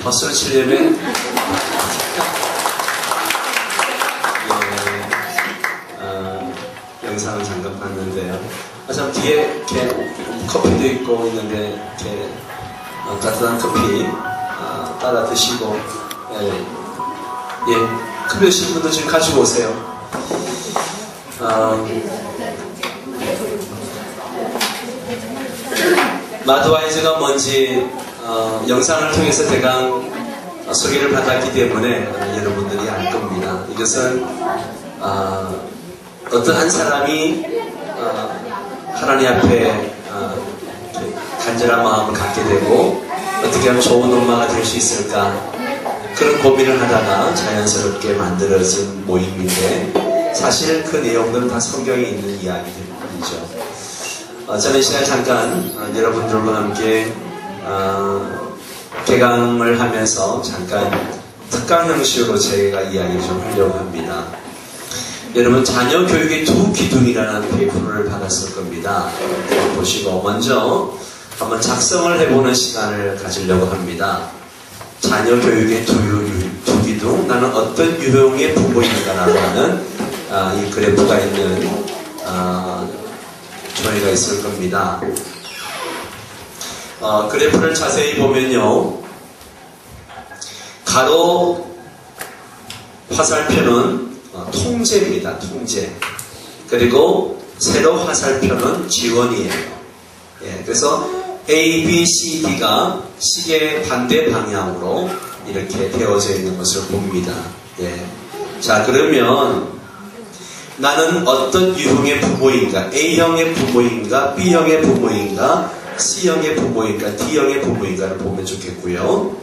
박수를 치려면 영상을 잠깐 봤는데요. 참 뒤에 이렇게 커피도 있고 있는데 이렇게 따뜻한 커피 따라 드시고 커피 드시는 분도 지금 가지고 오세요. 마드와이즈가 뭔지 영상을 통해서 대강 소개를 받았기 때문에 여러분들이 알 겁니다. 이것은 어떤 한 사람이 하나님 앞에 간절한 마음을 갖게 되고 어떻게 하면 좋은 엄마가 될 수 있을까 그런 고민을 하다가 자연스럽게 만들어진 모임인데 사실 그 내용들은 다 성경에 있는 이야기들이죠. 저는 이 시간에 잠깐 여러분들과 함께 개강을 하면서 잠깐 특강 형식으로 제가 이야기를 좀 하려고 합니다. 여러분 자녀 교육의 두 기둥이라는 페이퍼를 받았을 겁니다. 보시고 먼저 한번 작성을 해보는 시간을 가지려고 합니다. 자녀 교육의 두 기둥, 나는 어떤 유형의 부모인가라고 하는 이 그래프가 있는 조회가 있을 겁니다. 그래프를 자세히 보면요, 가로 화살표는 통제입니다. 통제. 그리고 세로 화살표는 지원이에요. 그래서 A, B, C, D가 시계 반대 방향으로 이렇게 되어져 있는 것을 봅니다. 자, 그러면 나는 어떤 유형의 부모인가? A형의 부모인가? B형의 부모인가? C형의 부모인가? D형의 부모인가를 보면 좋겠고요.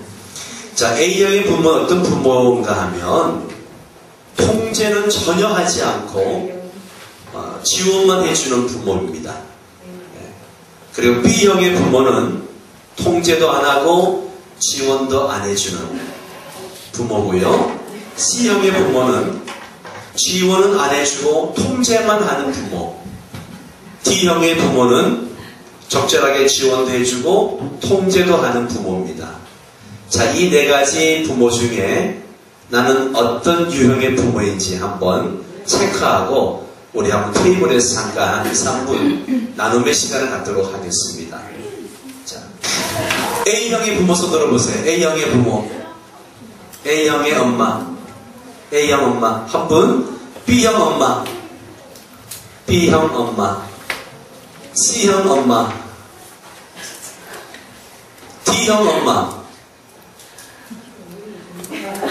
자, A형의 부모는 어떤 부모인가 하면 통제는 전혀 하지 않고 지원만 해주는 부모입니다. 그리고 B형의 부모는 통제도 안 하고 지원도 안 해주는 부모고요. C형의 부모는 지원은 안 해주고 통제만 하는 부모. D형의 부모는 적절하게 지원도 해주고 통제도 하는 부모입니다. 자, 이 네 가지 부모 중에 나는 어떤 유형의 부모인지 한번 체크하고 우리 한번 테이블에서 잠깐 3분 나눔의 시간을 갖도록 하겠습니다. 자, A형의 부모 손 들어보세요. A형의 부모, A형의 엄마, A형 엄마 한 분, B형 엄마, B형 엄마, C형 엄마, D형 엄마.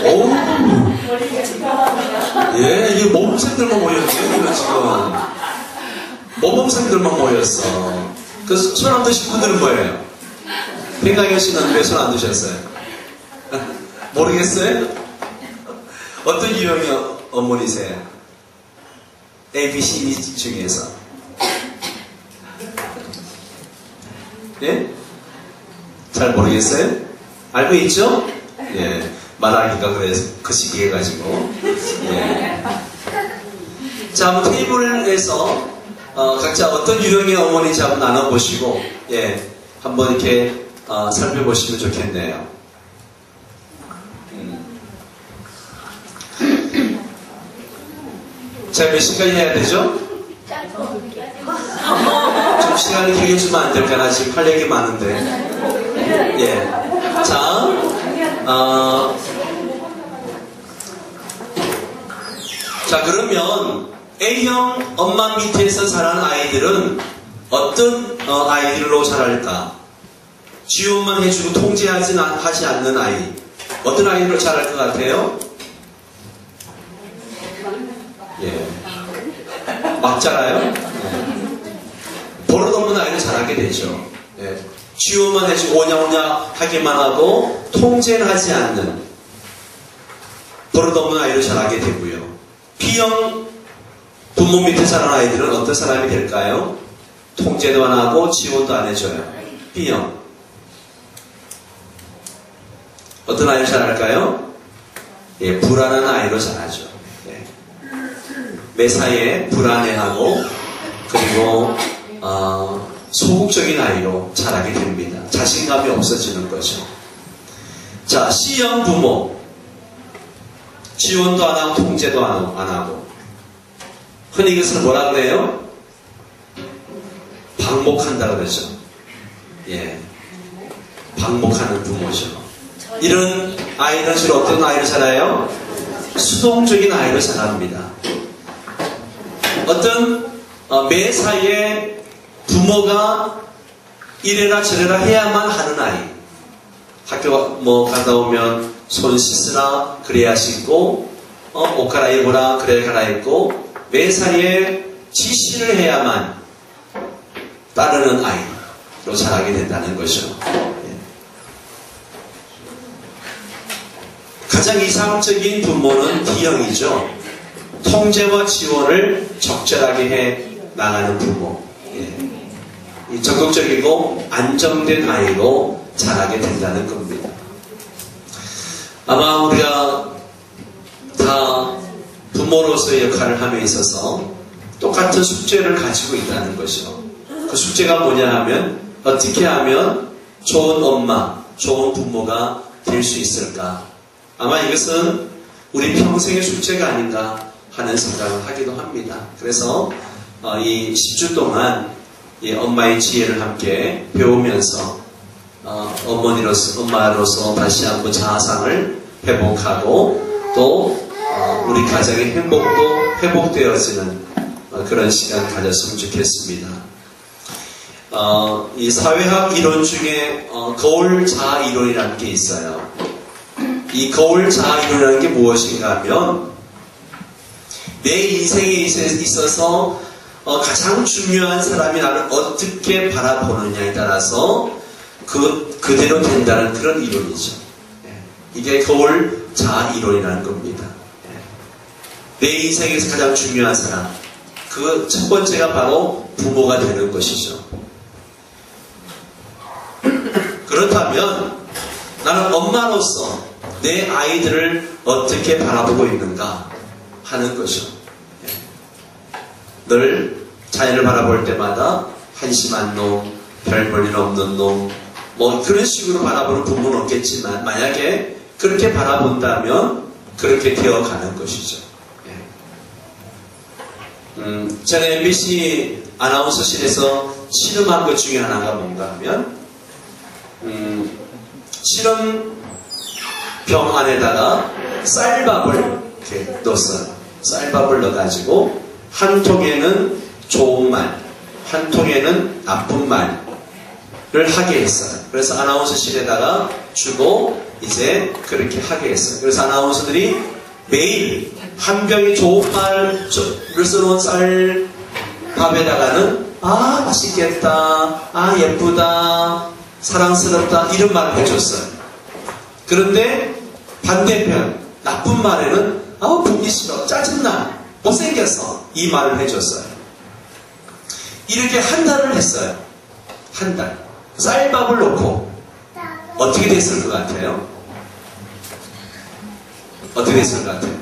오, 이게 모범생들만 모였어요. 이거 지금 모범생들만 모였어. 그 손 안 드신 분들은 뭐예요? 백강현 씨는 왜 손 안 드셨어요? 모르겠어요? 어떤 유형의 어머니세요? A, B, C, D 중에서. 잘 모르겠어요? 알고 있죠? 말하기가 그래서 그 시기에 가지고. 자, 한번 테이블에서 각자 어떤 유형의 어머니인지 한번 나눠보시고 한번 이렇게 살펴보시면 좋겠네요. 자, 몇 시까지 해야 되죠? 좀 시간을 길게 주면 안 될까? 나 지금 할 얘기 많은데. 자, 그러면 A형 엄마 밑에서 자란 아이들은 어떤 아이들로 자랄까? 지원만 해주고 통제하지 않는 아이. 어떤 아이들로 자랄 것 같아요? 막 자라요? 버릇없는 아이를 자라게 되죠. 지원만 해주고 오냐오냐 하기만 하고 통제를 하지 않는 버릇없는 아이를 자라게 되고요. B형 부모 밑에 자란 아이들은 어떤 사람이 될까요? 통제도 안 하고 지원도 안 해줘요. B형. 어떤 아이를 자랄까요? 불안한 아이로 자라죠. 매사에 불안해하고 그리고 소극적인 아이로 자라게 됩니다. 자신감이 없어지는 거죠. 자, C형 부모. 지원도 안 하고 통제도 안 하고. 흔히 이것을 뭐라 그래요? 방목한다 그러죠. 예. 방목하는 부모죠. 이런 아이는 주로 어떤 아이를 자라요? 수동적인 아이를 자랍니다. 어떤 매사에 부모가 이래라 저래라 해야만 하는 아이. 학교 갔다 오면 손 씻으라 그래야 씻고 옷 갈아입으라 그래야 갈아입고 매사에 지시를 해야만 따르는 아이로 자라게 된다는 것이죠. 가장 이상적인 부모는 D형이죠. 통제와 지원을 적절하게 해 나가는 부모. 적극적이고 안정된 아이로 자라게 된다는 겁니다. 아마 우리가 다 부모로서의 역할을 함에 있어서 똑같은 숙제를 가지고 있다는 것이죠. 그 숙제가 뭐냐 하면 어떻게 하면 좋은 엄마, 좋은 부모가 될 수 있을까? 아마 이것은 우리 평생의 숙제가 아닌가 하는 생각을 하기도 합니다. 그래서 이 10주 동안 이 엄마의 지혜를 함께 배우면서 엄마로서 다시 한번 자아상을 회복하고 또 우리 가정의 행복도 회복되어지는 그런 시간 가졌으면 좋겠습니다. 이 사회학 이론 중에 거울 자아 이론이라는 게 있어요. 이 거울 자아 이론이라는 게 무엇인가 하면 내 인생에 있어서 가장 중요한 사람이 나를 어떻게 바라보느냐에 따라서 그대로 된다는 그런 이론이죠. 이게 거울 자아 이론이라는 겁니다. 내 인생에서 가장 중요한 사람, 그 첫 번째가 바로 부모가 되는 것이죠. 그렇다면 나는 엄마로서 내 아이들을 어떻게 바라보고 있는가 하는 것이죠. 늘 자녀를 바라볼 때마다 한심한 놈, 별 볼 일 없는 놈, 그런 식으로 바라보는 부모는 없겠지만 만약에 그렇게 바라본다면 그렇게 되어가는 것이죠. 전에 MBC 아나운서실에서 실험한 것 중에 하나가 뭔가 하면 실험병 안에다가 쌀밥을 이렇게 넣었어요. 쌀밥을 넣어가지고 한 통에는 좋은 말, 한 통에는 나쁜 말을 하게 했어요. 그래서 아나운서실에다가 주고 이제 그렇게 하게 했어요. 그래서 아나운서들이 매일 한 병이 좋은 말을 써놓은 쌀밥에다가는 맛있겠다, 예쁘다, 사랑스럽다 이런 말을 해줬어요. 그런데 반대편 나쁜 말에는 보기 싫어, 짜증나, 못생겼어 이 말을 해줬어요. 이렇게 한 달을 했어요. 한 달. 쌀밥을 놓고 어떻게 됐을 것 같아요? 어떻게 됐을 것 같아요?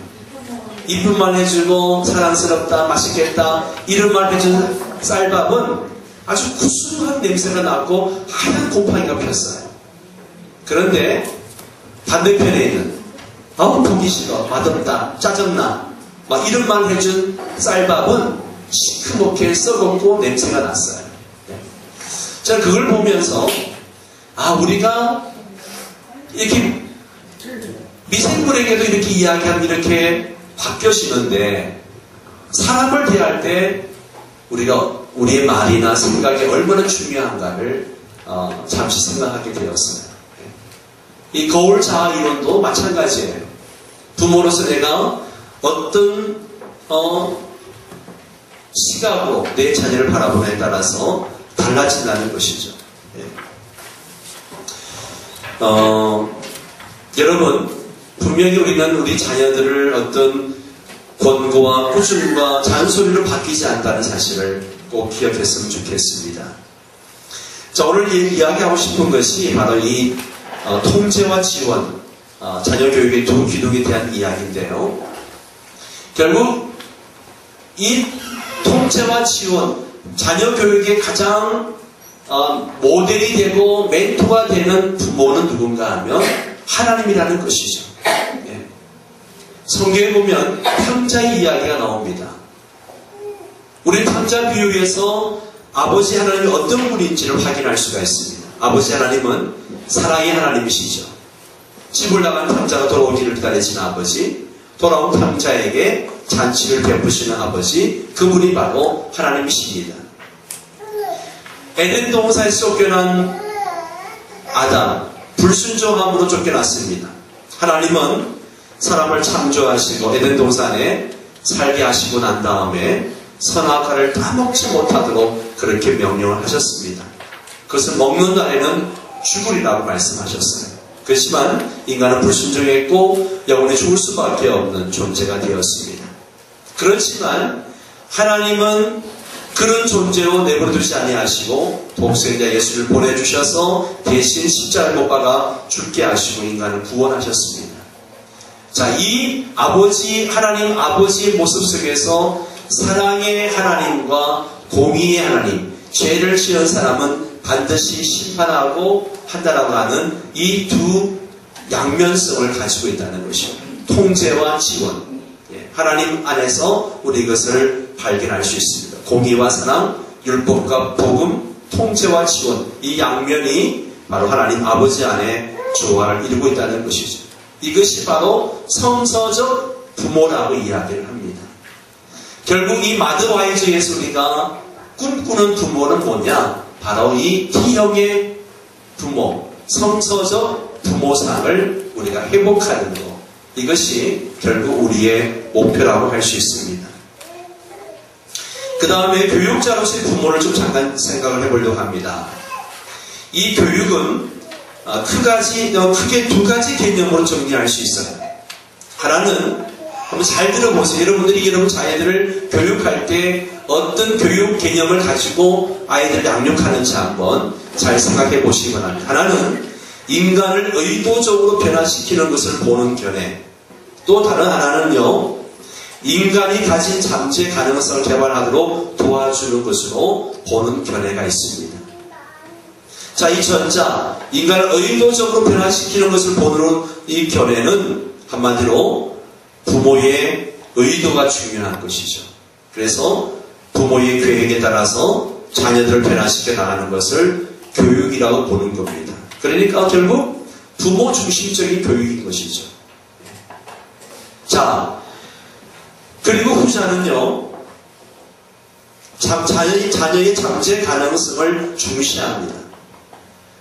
이쁜 말 해주고 사랑스럽다, 맛있겠다 이런 말 해준 쌀밥은 아주 구수한 냄새가 났고 하얀 곰팡이가 폈어요. 그런데 반대편에 있는 보기 싫어, 맛없다, 짜증나 막 이런 말 해준 쌀밥은 시커멓게 썩었고 냄새가 났어요. 저는 그걸 보면서 우리가 이렇게 미생물에게도 이렇게 이야기하면 이렇게 바뀌어지는데 사람을 대할 때 우리가 우리의 말이나 생각이 얼마나 중요한가를 잠시 생각하게 되었어요. 이 거울 자아 이론도 마찬가지예요. 부모로서 내가 어떤 시각으로 내 자녀를 바라보느냐에 따라서 달라진다는 것이죠. 여러분 분명히 우리는 우리 자녀들을 어떤 권고와 꾸준과 잔소리로 바뀌지 않다는 사실을 꼭 기억했으면 좋겠습니다. 자, 오늘 이야기하고 싶은 것이 바로 이 통제와 지원, 자녀 교육의 두 기둥에 대한 이야기인데요. 결국 이 통제와 지원, 자녀 교육의 가장 모델이 되고 멘토가 되는 부모는 누군가 하면 하나님이라는 것이죠. 예. 성경에 보면 탕자의 이야기가 나옵니다. 우리 탕자 비유에서 아버지 하나님이 어떤 분인지를 확인할 수가 있습니다. 아버지 하나님은 사랑의 하나님이시죠. 집을 나간 탕자가 돌아오기를 기다리시는 아버지, 돌아온 탕자에게 잔치를 베푸시는 아버지, 그분이 바로 하나님이십니다. 에덴 동산에서 쫓겨난 아담, 불순종함으로 쫓겨났습니다. 하나님은 사람을 창조하시고 에덴 동산에 살게 하시고 난 다음에 선악과를 다 먹지 못하도록 그렇게 명령을 하셨습니다. 그것을 먹는 날에는 죽으리라고 말씀하셨어요. 그렇지만 인간은 불순종했고 영원히 죽을 수밖에 없는 존재가 되었습니다. 그렇지만 하나님은 그런 존재로 내버려두지 아니하시고 독생자 예수를 보내주셔서 대신 십자가를 못 박아 죽게 하시고 인간을 구원하셨습니다. 자, 이 아버지, 하나님 아버지의 모습 속에서 사랑의 하나님과 공의의 하나님, 죄를 지은 사람은 반드시 심판하고 한다라고 하는 이 두 양면성을 가지고 있다는 것이죠. 통제와 지원. 하나님 안에서 우리 이것을 발견할 수 있습니다. 공의와 사랑, 율법과 복음, 통제와 지원, 이 양면이 바로 하나님 아버지 안에 조화를 이루고 있다는 것이죠. 이것이 바로 성서적 부모라고 이야기를 합니다. 결국 이 마드와이즈에서 우리가 꿈꾸는 부모는 뭐냐? 바로 이 T형의 부모, 성서적 부모상을 우리가 회복하는 것. 이것이 결국 우리의 목표라고 할 수 있습니다. 그 다음에 교육자로서의 부모를 좀 잠깐 생각을 해보려고 합니다. 이 교육은 크게 두 가지 개념으로 정리할 수 있어요. 하나는 한번 잘 들어보세요. 여러분들이 여러분 자녀들을 교육할 때 어떤 교육 개념을 가지고 아이들을 양육하는지 한번 잘 생각해 보시기 바랍니다. 하나는 인간을 의도적으로 변화시키는 것을 보는 견해. 또 다른 하나는요, 인간이 가진 잠재 가능성을 개발하도록 도와주는 것으로 보는 견해가 있습니다. 자, 이 전자, 인간을 의도적으로 변화시키는 것을 보는 이 견해는 한마디로 부모의 의도가 중요한 것이죠. 그래서 부모의 계획에 따라서 자녀들을 변화시켜 나가는 것을 교육이라고 보는 겁니다. 그러니까 결국 부모 중심적인 교육인 것이죠. 자, 그리고 후자는요, 자녀의 잠재 가능성을 중시합니다.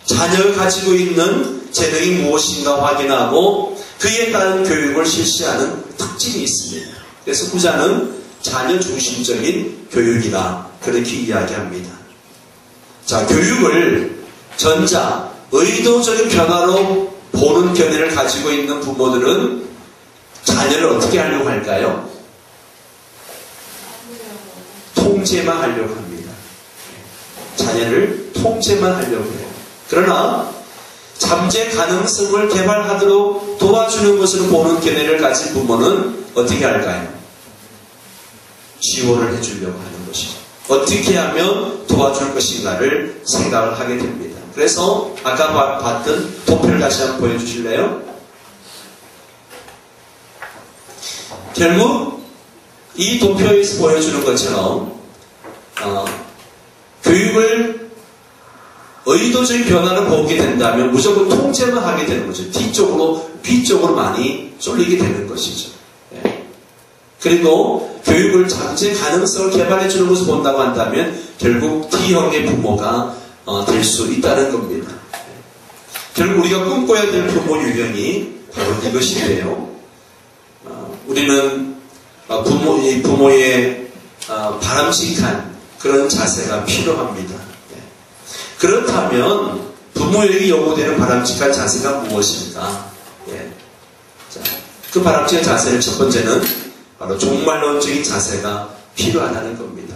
자녀가 가지고 있는 재능이 무엇인가 확인하고 그에 따른 교육을 실시하는 특징이 있습니다. 그래서 후자는 자녀 중심적인 교육이다. 그렇게 이야기합니다. 자, 교육을 전자, 의도적인 변화로 보는 견해를 가지고 있는 부모들은 자녀를 어떻게 하려고 할까요? 통제만 하려고 합니다. 자녀를 통제만 하려고 해요. 그러나 잠재 가능성을 개발하도록 도와주는 것으로 보는 견해를 가진 부모는 어떻게 할까요? 지원을 해주려고 하는 것이죠. 어떻게 하면 도와줄 것인가를 생각을 하게 됩니다. 그래서 아까 봤던 도표를 다시 한번 보여주실래요? 결국 이 도표에서 보여주는 것처럼 교육을 의도적인 변화를 보게 된다면 무조건 통제만 하게 되는 거죠. B쪽으로 많이 쏠리게 되는 것이죠. 그리고 교육을 잠재 가능성을 개발해 주는 것을 본다고 한다면 결국 T형의 부모가 될 수 있다는 겁니다. 결국 우리가 꿈꿔야 될 부모 유형이 바로 이것인데요. 우리는 부모의 바람직한 그런 자세가 필요합니다. 그렇다면 부모에게 요구되는 바람직한 자세가 무엇입니까? 자, 그 바람직한 자세는 첫 번째는 바로 종말론적인 자세가 필요하다는 겁니다.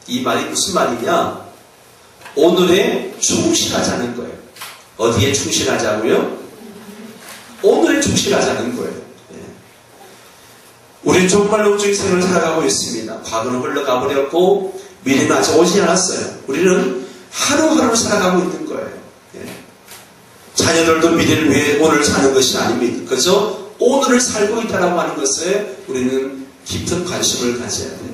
이 말이 무슨 말이냐? 오늘에 충실하자는 거예요. 어디에 충실하자고요? 오늘에 충실하자는 거예요. 우리는 종말론적인 생을 살아가고 있습니다. 과거는 흘러가 버렸고 미래는 아직 오지 않았어요. 우리는 하루하루를 살아가고 있는 거예요. 자녀들도 미래를 위해 오늘 사는 것이 아닙니다. 그저 오늘을 살고 있다라고 하는 것에 우리는 깊은 관심을 가져야 돼요.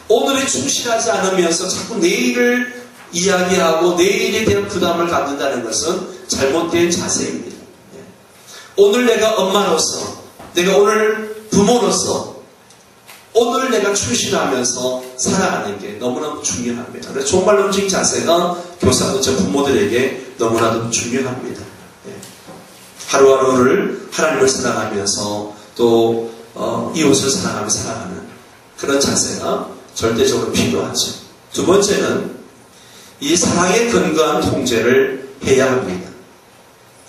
오늘에 충실하지 않으면서 자꾸 내일을 이야기하고 내일에 대한 부담을 갖는다는 것은 잘못된 자세입니다. 오늘 내가 엄마로서, 내가 오늘 부모로서 오늘 내가 충실하면서 살아가는 게 너무나도 중요합니다. 그래서 종말론적 자세가 교사도 저 부모들에게 너무나도 중요합니다. 하루하루를 하나님을 사랑하면서 또 이웃을 사랑하며 살아가는 그런 자세가 절대적으로 필요하죠. 두 번째는 이 사랑에 근거한 통제를 해야 합니다.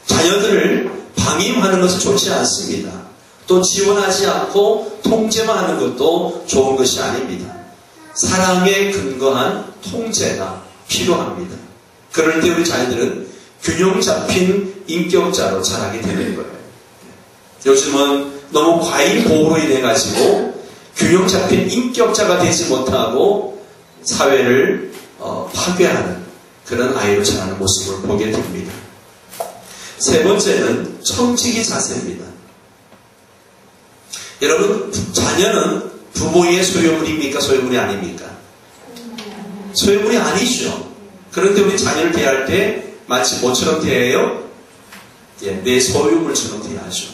자녀들을 방임하는 것은 좋지 않습니다. 또 지원하지 않고 통제만 하는 것도 좋은 것이 아닙니다. 사랑에 근거한 통제가 필요합니다. 그럴 때 우리 자녀들은 균형 잡힌 인격자로 자라게 되는 거예요. 요즘은 너무 과잉 보호로 인해 가지고 균형 잡힌 인격자가 되지 못하고 사회를 파괴하는 그런 아이로 자라는 모습을 보게 됩니다. 세 번째는 청지기 자세입니다. 여러분, 자녀는 부모의 소유물입니까? 소유물이 아닙니까? 소유물이 아니죠. 그런데 우리 자녀를 대할 때 마치 뭐처럼 대해요? 내 소유물처럼 대하죠.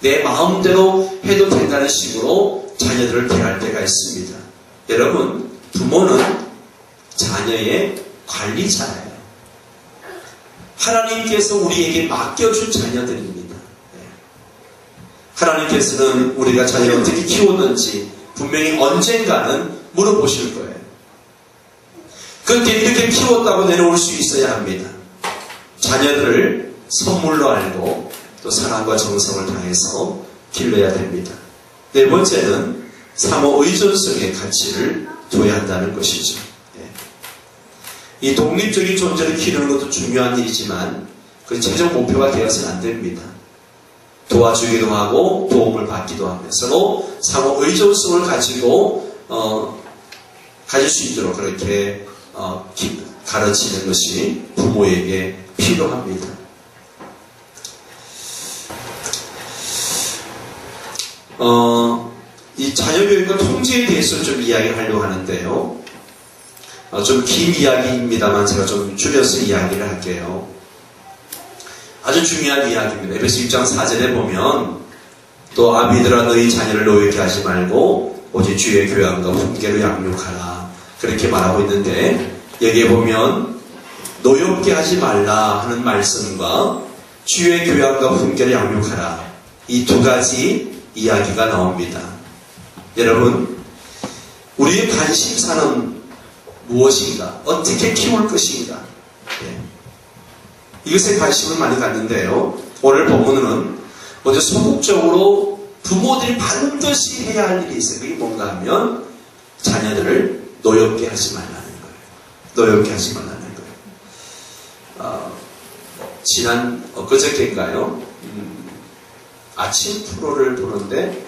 내 마음대로 해도 된다는 식으로 자녀들을 대할 때가 있습니다. 여러분, 부모는 자녀의 관리자예요. 하나님께서 우리에게 맡겨준 자녀들입니다. 하나님께서는 우리가 자녀를 어떻게 키웠는지 분명히 언젠가는 물어보실 거예요. 그런데 이렇게 키웠다고 내려올 수 있어야 합니다. 자녀들을 선물로 알고 또 사랑과 정성을 다해서 길러야 됩니다. 네 번째는 상호 의존성의 가치를 둬야 한다는 것이죠. 이 독립적인 존재를 기르는 것도 중요한 일이지만 그 최종 목표가 되어서는 안 됩니다. 도와주기도 하고 도움을 받기도 하며 서로 상호 의존성을 가지고 가질 수 있도록 그렇게 가르치는 것이 부모에게 필요합니다. 이 자녀교육과 통제에 대해서 좀 이야기하려고 하는데요. 좀 긴 이야기입니다만 제가 좀 줄여서 이야기를 할게요. 아주 중요한 이야기입니다. 에베소 6장 4절에 보면 또 아비들아 너희 자녀를 노엽게 하지 말고 오직 주의 교양과 훈계로 양육하라 그렇게 말하고 있는데 여기에 보면 노엽게 하지 말라 하는 말씀과 주의 교양과 훈계로 양육하라 이 두 가지 이야기가 나옵니다. 여러분, 우리의 관심사는 무엇인가? 어떻게 키울 것인가? 이것에 관심을 많이 갖는데요. 오늘 본문은 먼저 소극적으로 부모들이 반드시 해야 할 일이 있어요. 그게 뭔가 하면 자녀들을 노엽게 하지 말라는 거예요. 노엽게 하지 말라는 거예요. 지난 엊그저께인가요? 아침 프로를 보는데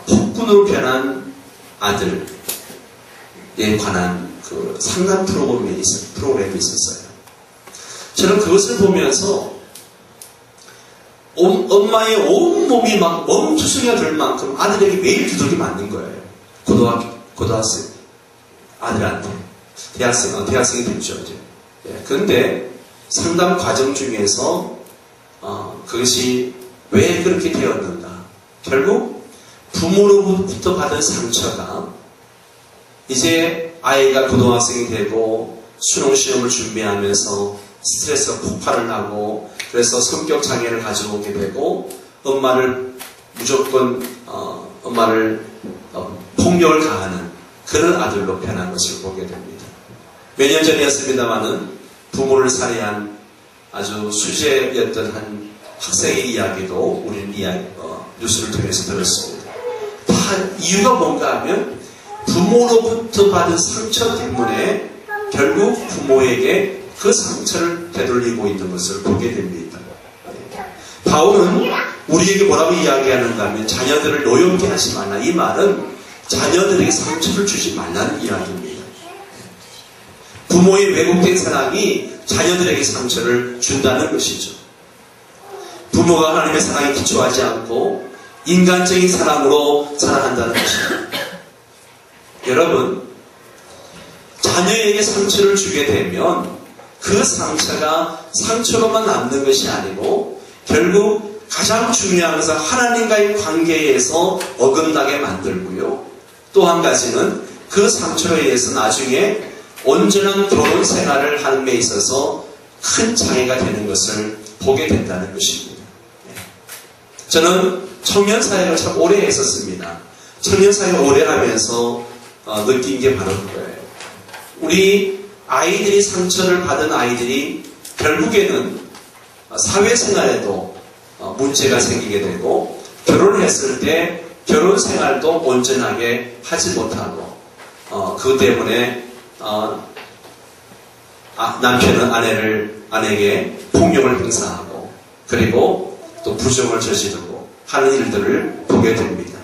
폭군으로 변한 아들에 관한 그 상담 프로그램이 있었어요. 저는 그것을 보면서 엄마의 온몸이 막 멈추성이가 될 만큼 아들에게 매일 두들기 맞는 거예요. 고등학생 아들한테 대학생이 됐죠. 이제. 그런데 상담 과정 중에서 그것이 왜 그렇게 되었는가? 결국 부모로부터 받은 상처가 이제 아이가 고등학생이 되고 수능시험을 준비하면서 스트레스가 폭발을 하고 그래서 성격 장애를 가져오게 되고 엄마를 무조건 엄마를 폭력을 가하는 그런 아들로 변한 것을 보게 됩니다. 몇 년 전이었습니다마는 부모를 살해한 아주 수재였던 한 학생의 이야기도 우리는 뉴스를 통해서 들었습니다. 다 이유가 뭔가 하면 부모로부터 받은 상처 때문에 결국 부모에게 그 상처를 되돌리고 있는 것을 보게 됩니다. 바울은 우리에게 뭐라고 이야기하는가 하면 자녀들을 노엽게 하지 말라. 이 말은 자녀들에게 상처를 주지 말라는 이야기입니다. 부모의 왜곡된 사랑이 자녀들에게 상처를 준다는 것이죠. 부모가 하나님의 사랑에 기초하지 않고 인간적인 사랑으로 살아간다는 것입니다. 여러분, 자녀에게 상처를 주게 되면 그 상처가 상처로만 남는 것이 아니고 결국 가장 중요한 것은 하나님과의 관계에서 어긋나게 만들고요. 또 한 가지는 그 상처로 인해서 나중에 온전한 결혼 생활을 하는 데 있어서 큰 장애가 되는 것을 보게 된다는 것입니다. 저는 청년 사역을 참 오래 했었습니다. 청년 사역을 오래 하면서 느낀 게 바로 그거예요. 우리 아이들이 상처를 받은 아이들이 결국에는 사회생활에도 문제가 생기게 되고 결혼을 했을 때 결혼 생활도 온전하게 하지 못하고 그것 때문에 남편은 아내에게 폭력을 행사하고 그리고 또 부정을 저지르고 하는 일들을 보게 됩니다.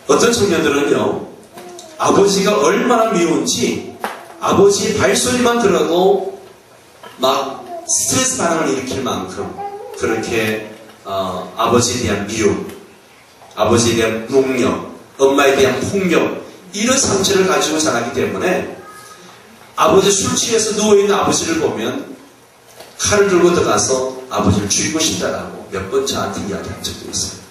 어떤 청년들은요, 아버지가 얼마나 미운지 아버지 발소리만 들어도 막 스트레스 반응을 일으킬 만큼 그렇게 아버지에 대한 미움, 아버지에 대한 폭력, 엄마에 대한 폭력 이런 상처를 가지고 자라기 때문에 아버지 술 취해서 누워있는 아버지를 보면 칼을 들고 들어가서 아버지를 죽이고 싶다라고 몇 번 저한테 이야기한 적도 있어요.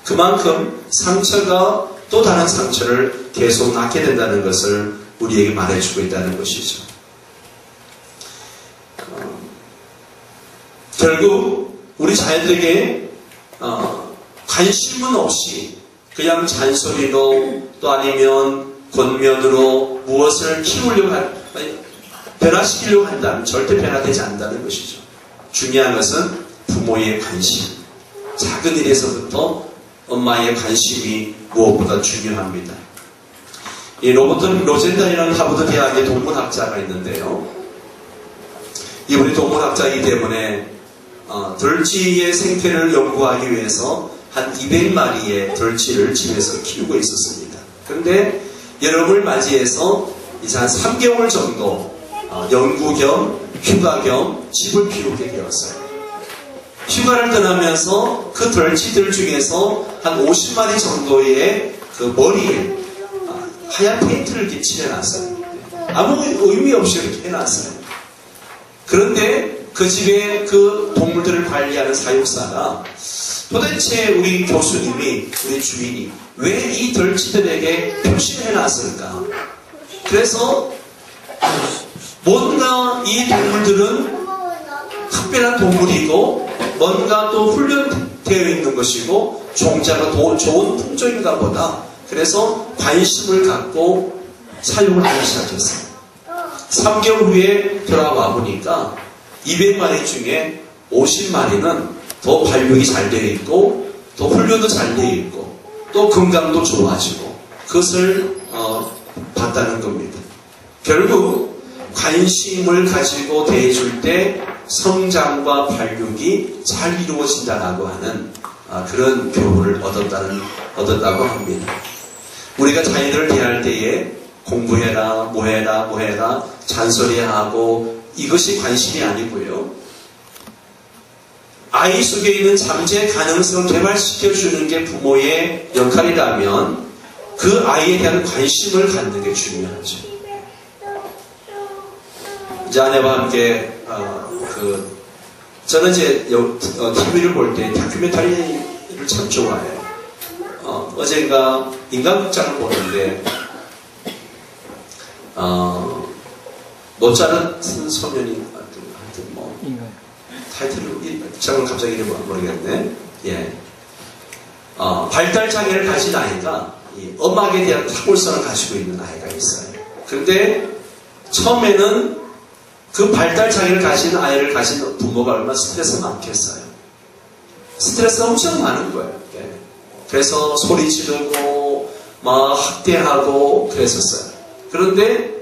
그만큼 상처가 또 다른 상처를 계속 낳게 된다는 것을 우리에게 말해주고 있다는 것이죠. 결국 우리 자녀들에게 관심은 없이 그냥 잔소리로 또 아니면 권면으로 무엇을 변화시키려고 한다면 절대 변화되지 않는다는 것이죠. 중요한 것은 부모의 관심, 작은 일에서부터 엄마의 관심이 무엇보다 중요합니다. 이 로버트 로젠단이라는 하버드 대학의 동물학자가 있는데요. 이분이 동물학자이기 때문에 덜쥐의 생태를 연구하기 위해서 한 200마리의 덜쥐를 집에서 키우고 있었습니다. 그런데 여름을 맞이해서 이제 한 3개월 정도 연구 겸 휴가 겸 집을 비우게 되었어요. 휴가를 떠나면서 그 덜쥐들 중에서 한 50마리 정도의 그 머리에 하얀 페인트를 이렇게 칠해놨어요. 아무 의미 없이 이렇게 해놨어요. 그런데 그 집에 그 동물들을 관리하는 사육사가 도대체 우리 교수님이, 우리 주인이 왜 이 덜쥐들에게 표시를 해놨을까? 그래서 뭔가 이 동물들은 특별한 동물이고 뭔가 또 훈련되어 있는 것이고 종자가 좋은 품종인가 보다. 그래서 관심을 갖고 사육을 하기 시작했어요. 3개월 후에 돌아와 보니까 200마리 중에 50마리는 더 발육이 잘 되어 있고 또 훈련도 잘 되어 있고 또 건강도 좋아지고 그것을 봤다는 겁니다. 결국 관심을 가지고 대해줄 때 성장과 발육이 잘 이루어진다라고 하는 그런 교훈을 얻었다고 합니다. 우리가 자녀들을 대할 때에 공부해라, 뭐해라 잔소리하고 이것이 관심이 아니고요. 아이 속에 있는 잠재 가능성을 개발시켜주는 게 부모의 역할이라면 그 아이에 대한 관심을 갖는 게 중요하죠. 이제 아내와 함께 저는 이제 TV를 볼 때 다큐멘터리를 참 좋아해요. 어젠가 인간극장을 보는데 모차르트 소년이 하여튼 뭐 타이틀을 제목을 갑자기 이름을 모르겠네. 예. 발달 장애를 가진 아이가 이 음악에 대한 탁월성을 가지고 있는 아이가 있어요. 그런데 처음에는 그 발달 장애를 가진 아이를 가진 부모가 얼마나 스트레스가 많겠어요. 스트레스가 엄청 많은 거예요. 예. 그래서 소리 지르고 막 학대하고 그랬었어요. 그런데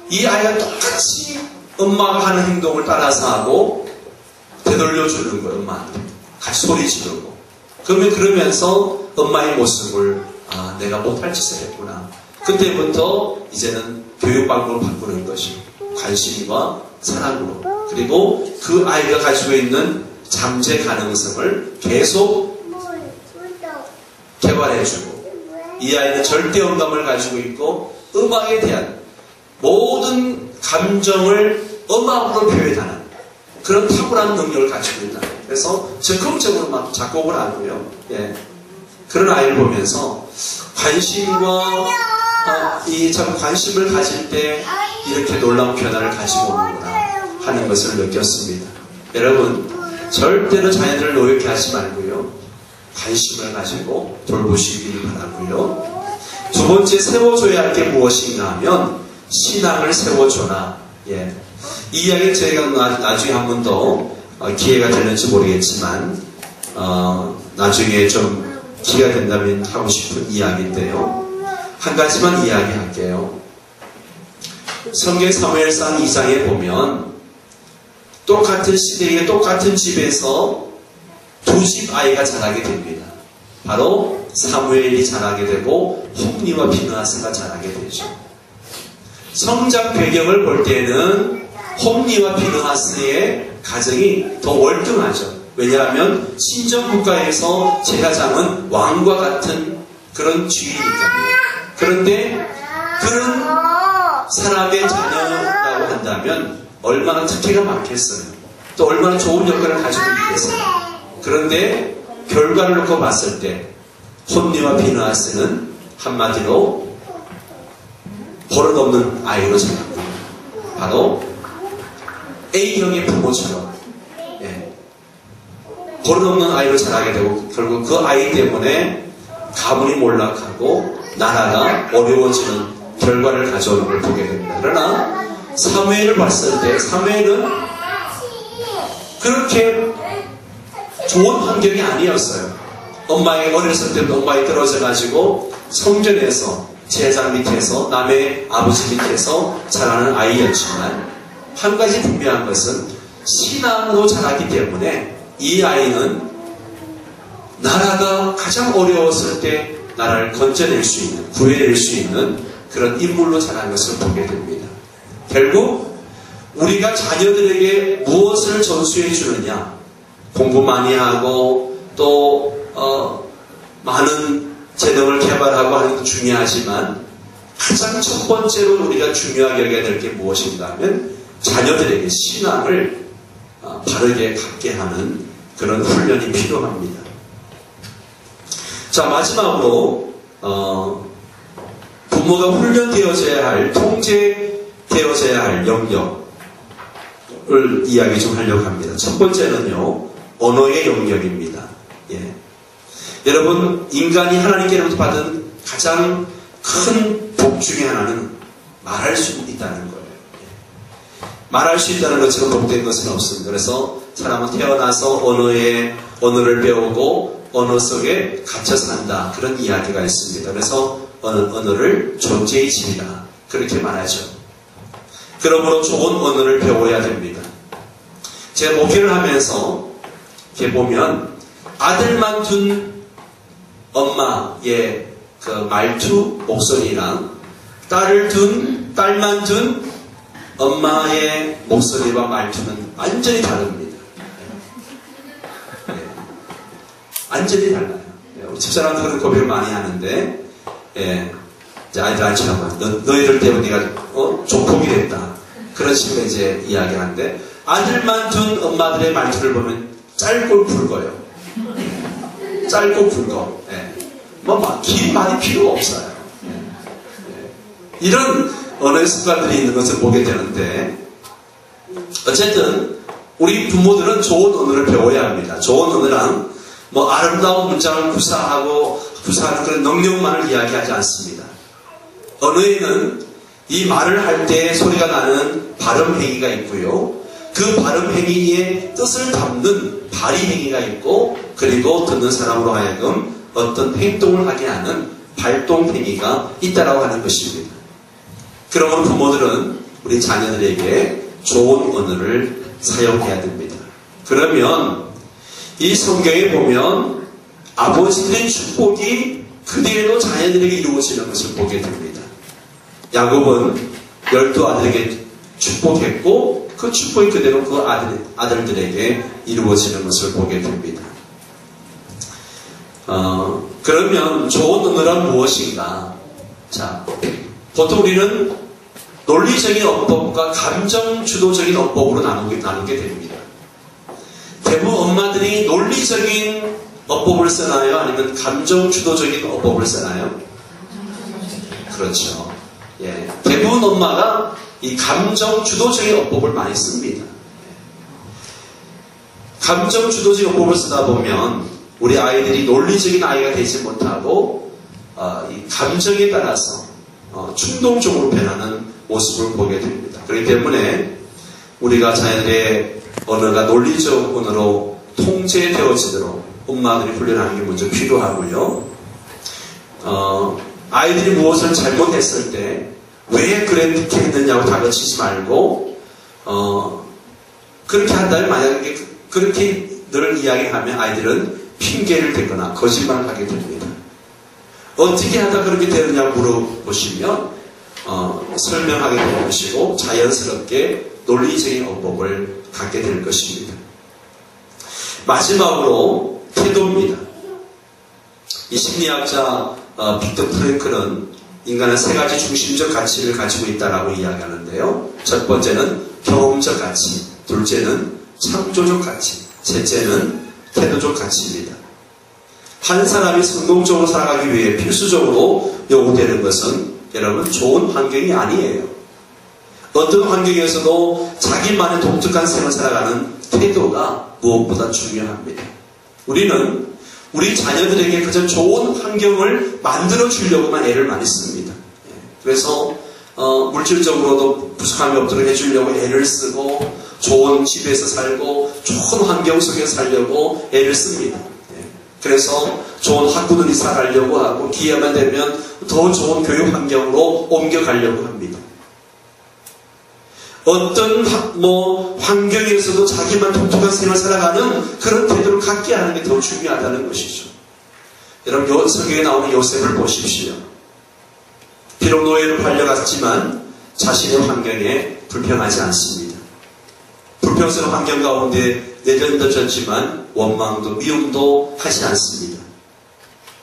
이 아이가 똑같이 엄마가 하는 행동을 따라서 하고 되돌려주는 거예요. 엄마한테 같이 소리 지르고 그러면서 엄마의 모습을 내가 못할 짓을 했구나. 그때부터 이제는 교육방법을 바꾸는 것이 관심과 사랑으로, 그리고 그 아이가 가지고 있는 잠재 가능성을 계속 개발해주고, 이 아이는 절대음감을 가지고 있고 음악에 대한 모든 감정을 음악으로 표현하는 그런 탁월한 능력을 가지고 있다. 그래서 적극적으로 막 작곡을 하고요. 예. 그런 아이를 보면서 관심과 이 참 관심을 가질 때 이렇게 놀라운 변화를 가지고 오는구나 하는 것을 느꼈습니다. 여러분, 절대로 자녀들을 노랗게 하지 말고요. 관심을 가지고 돌보시길 바라고요. 두 번째, 세워줘야 할 게 무엇인가 하면 신앙을 세워줘라. 예. 이 이야기는 저희가 나중에 한 번 더 기회가 될는지 모르겠지만 나중에 좀 기회가 된다면 하고 싶은 이야기인데요. 한 가지만 이야기할게요. 성경 사무엘상 2장에 보면 똑같은 시대에 똑같은 집에서 두 집 아이가 자라게 됩니다. 바로 사무엘이 자라게 되고 홈리와 비느하스가 자라게 되죠. 성장 배경을 볼 때는 홈리와 비느하스의 가정이 더 월등하죠. 왜냐하면 신정국가에서 제사장은 왕과 같은 그런 주인이니까요. 그런데 그런 사람의 자녀라고 한다면 얼마나 특혜가 많겠어요. 또 얼마나 좋은 역할을 가지고 있겠어요. 그런데 결과를 놓고 봤을 때 홈리와 비느하스는 한마디로 버릇없는 아이로 자랐고, 바로 A형의 부모처럼 버릇없는 아이로 자라게 되고, 결국 그 아이 때문에 가문이 몰락하고 나라가 어려워지는 결과를 가져오는 걸 보게 됩니다. 그러나 사무엘을 봤을 때 사무엘은 그렇게 좋은 환경이 아니었어요. 엄마의 어렸을 때부터 엄마에 떨어져가지고 성전에서 제사장 밑에서 남의 아버지 밑에서 자라는 아이였지만, 한 가지 분명한 것은 신앙으로 자랐기 때문에 이 아이는 나라가 가장 어려웠을 때 나라를 건져낼 수 있는, 구해낼 수 있는 그런 인물로 자란 것을 보게 됩니다. 결국 우리가 자녀들에게 무엇을 전수해 주느냐, 공부 많이 하고 또 많은 재능을 개발하고 하는 것도 중요하지만 가장 첫 번째로 우리가 중요하게 여겨야 될 게 무엇인가 하면 자녀들에게 신앙을 바르게 갖게 하는 그런 훈련이 필요합니다. 자, 마지막으로 부모가 훈련되어져야 할, 통제되어져야 할 영역을 이야기 좀 하려고 합니다. 첫 번째는요, 언어의 영역입니다. 예. 여러분, 인간이 하나님께로부터 받은 가장 큰 복 중에 하나는 말할 수 있다는 거예요. 예. 말할 수 있다는 것처럼 복된 것은 없습니다. 그래서 사람은 태어나서 언어를 배우고 언어 속에 갇혀 산다, 그런 이야기가 있습니다. 그래서 언어를 존재의 집이다, 그렇게 말하죠. 그러므로 좋은 언어를 배워야 됩니다. 제가 목회를 하면서 이렇게 보면 아들만 둔 엄마의 그 말투, 목소리랑 딸만 둔 엄마의 목소리와 말투는 완전히 다릅니다. 네. 완전히 달라요. 우리 집사람도 그런 고백을 많이 하는데, 예. 아이들한테 너희들 때문에 내가 조폭이 됐다, 그런 식으로 이제 이야기하는데, 아들만 둔 엄마들의 말투를 보면 짧고 굵어요. 짧고 굵어. 예. 긴 말이 필요가 없어요. 예. 예. 이런 언어의 습관들이 있는 것을 보게 되는데, 어쨌든 우리 부모들은 좋은 언어를 배워야 합니다. 좋은 언어란 아름다운 문장을 구사하는 그런 능력만을 이야기하지 않습니다. 언어에는 이 말을 할 때 소리가 나는 발음 행위가 있고요. 그 발음 행위의 뜻을 담는 발휘 행위가 있고, 그리고 듣는 사람으로 하여금 어떤 행동을 하게 하는 발동 행위가 있다라고 하는 것입니다. 그러므로 부모들은 우리 자녀들에게 좋은 언어를 사용해야 됩니다. 그러면 이 성경에 보면 아버지들의 축복이 그대로 자녀들에게 이루어지는 것을 보게 됩니다. 야곱은 12아들에게 축복했고 그 축복이 그대로 그 아들들에게 이루어지는 것을 보게 됩니다. 그러면 좋은 언어란 무엇인가? 자, 보통 우리는 논리적인 어법과 감정 주도적인 어법으로 나누게 됩니다. 대부분 엄마들이 논리적인 어법을 쓰나요? 아니면 감정 주도적인 어법을 쓰나요? 그렇죠. 예. 대부분 엄마가 이 감정 주도적인 어법을 많이 씁니다. 감정 주도적인 어법을 쓰다 보면 우리 아이들이 논리적인 아이가 되지 못하고 이 감정에 따라서 충동적으로 변하는 모습을 보게 됩니다. 그렇기 때문에 우리가 자녀들의 언어가 논리적 언어로 통제되어지도록 엄마들이 훈련하는 게 먼저 필요하고요. 아이들이 무엇을 잘못했을 때 왜 그렇게 했느냐고 다그치지 말고 그렇게 한다면 만약에 그렇게 늘 이야기하면 아이들은 핑계를 대거나 거짓말을 하게 됩니다. 어떻게 하다 그렇게 되느냐고 물어보시면 설명하게 될 것이고 자연스럽게 논리적인 어법을 갖게 될 것입니다. 마지막으로 태도입니다. 이 심리학자 빅터 프랭클은 인간은 세 가지 중심적 가치를 가지고 있다라고 이야기하는데요. 첫 번째는 경험적 가치, 둘째는 창조적 가치, 셋째는 태도적 가치입니다. 한 사람이 성공적으로 살아가기 위해 필수적으로 요구되는 것은 여러분 좋은 환경이 아니에요. 어떤 환경에서도 자기만의 독특한 생을 살아가는 태도가 무엇보다 중요합니다. 우리는 우리 자녀들에게 그저 좋은 환경을 만들어 주려고만 애를 많이 씁니다. 그래서 물질적으로도 부족함이 없도록 해주려고 애를 쓰고 좋은 집에서 살고 좋은 환경 속에서 살려고 애를 씁니다. 그래서 좋은 학부들이 살아가려고 하고 기회만 되면 더 좋은 교육 환경으로 옮겨가려고 합니다. 어떤 환경에서도 자기만 독특한 생활을 살아가는 그런 태도를 갖게 하는 게 더 중요하다는 것이죠. 여러분 성경에 나오는 요셉을 보십시오. 비록 노예로 팔려갔지만 자신의 환경에 불평하지 않습니다. 불평스러운 환경 가운데 내던져졌지만 원망도 미움도 하지 않습니다.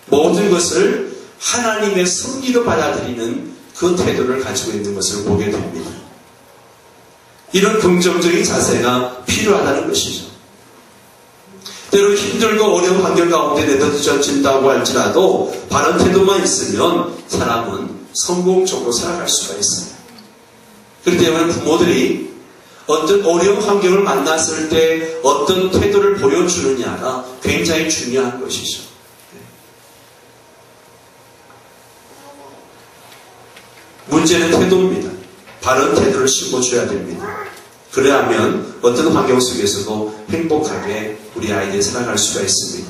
모든 것을 하나님의 섭리로 받아들이는 그 태도를 가지고 있는 것을 보게 됩니다. 이런 긍정적인 자세가 필요하다는 것이죠. 때로 힘들고 어려운 환경 가운데 내던져진다고 할지라도 바른 태도만 있으면 사람은 성공적으로 살아갈 수가 있어요. 그렇기 때문에 부모들이 어떤 어려운 환경을 만났을 때 어떤 태도를 보여주느냐가 굉장히 중요한 것이죠. 문제는 태도입니다. 바른 태도를 심어줘야 됩니다. 그래야만 어떤 환경 속에서도 행복하게 우리 아이들이 살아갈 수가 있습니다.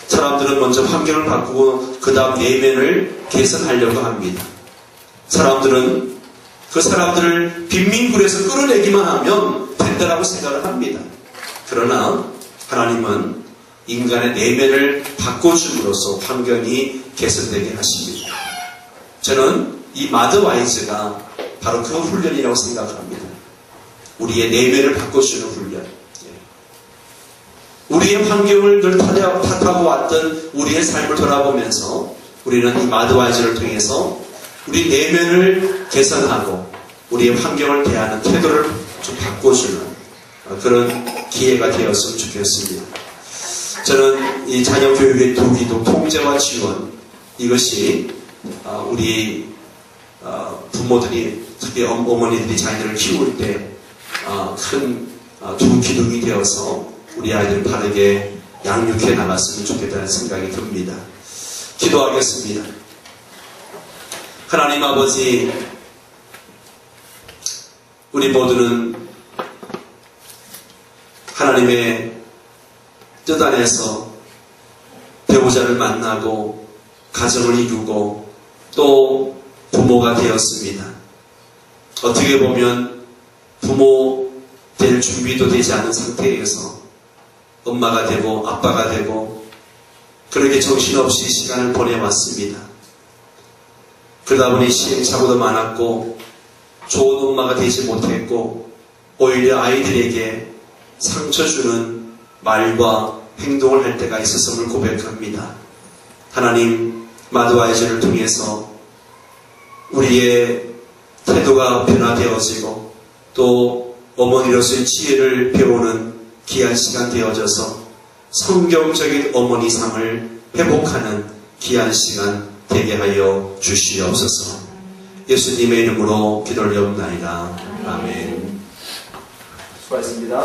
사람들은 먼저 환경을 바꾸고 그 다음 내면을 개선하려고 합니다. 사람들은 그 사람들을 빈민굴에서 끌어내기만 하면 된다라고 생각을 합니다. 그러나 하나님은 인간의 내면을 바꿔줌으로써 환경이 개선되게 하십니다. 저는 이 마더 와이즈가 바로 그 훈련이라고 생각합니다. 우리의 내면을 바꿔주는 훈련. 우리의 환경을 늘 탓하고 왔던 우리의 삶을 돌아보면서 우리는 이 마더 와이즈를 통해서 우리 내면을 개선하고 우리의 환경을 대하는 태도를 좀 바꿔주는 그런 기회가 되었으면 좋겠습니다. 저는 이 자녀 교육의 도기도 통제와 지원 이것이 우리 부모들이 특히 어머니들이 자녀들을 키울 때 큰 두 기둥이 되어서 우리 아이들을 바르게 양육해 나갔으면 좋겠다는 생각이 듭니다. 기도하겠습니다. 하나님 아버지, 우리 모두는 하나님의 뜻 안에서 배우자를 만나고 가정을 이루고 또 부모가 되었습니다. 어떻게 보면 부모 될 준비도 되지 않은 상태에서 엄마가 되고 아빠가 되고 그렇게 정신없이 시간을 보내왔습니다. 그러다 보니 시행착오도 많았고 좋은 엄마가 되지 못했고 오히려 아이들에게 상처 주는 말과 행동을 할 때가 있었음을 고백합니다. 하나님, 마드와이즈를 통해서 우리의 태도가 변화되어지고 또 어머니로서의 지혜를 배우는 귀한 시간 되어져서 성경적인 어머니상을 회복하는 귀한 시간 되게 하여 주시옵소서. 예수님의 이름으로 기도를 드리옵나이다. 아멘. 수고하셨습니다.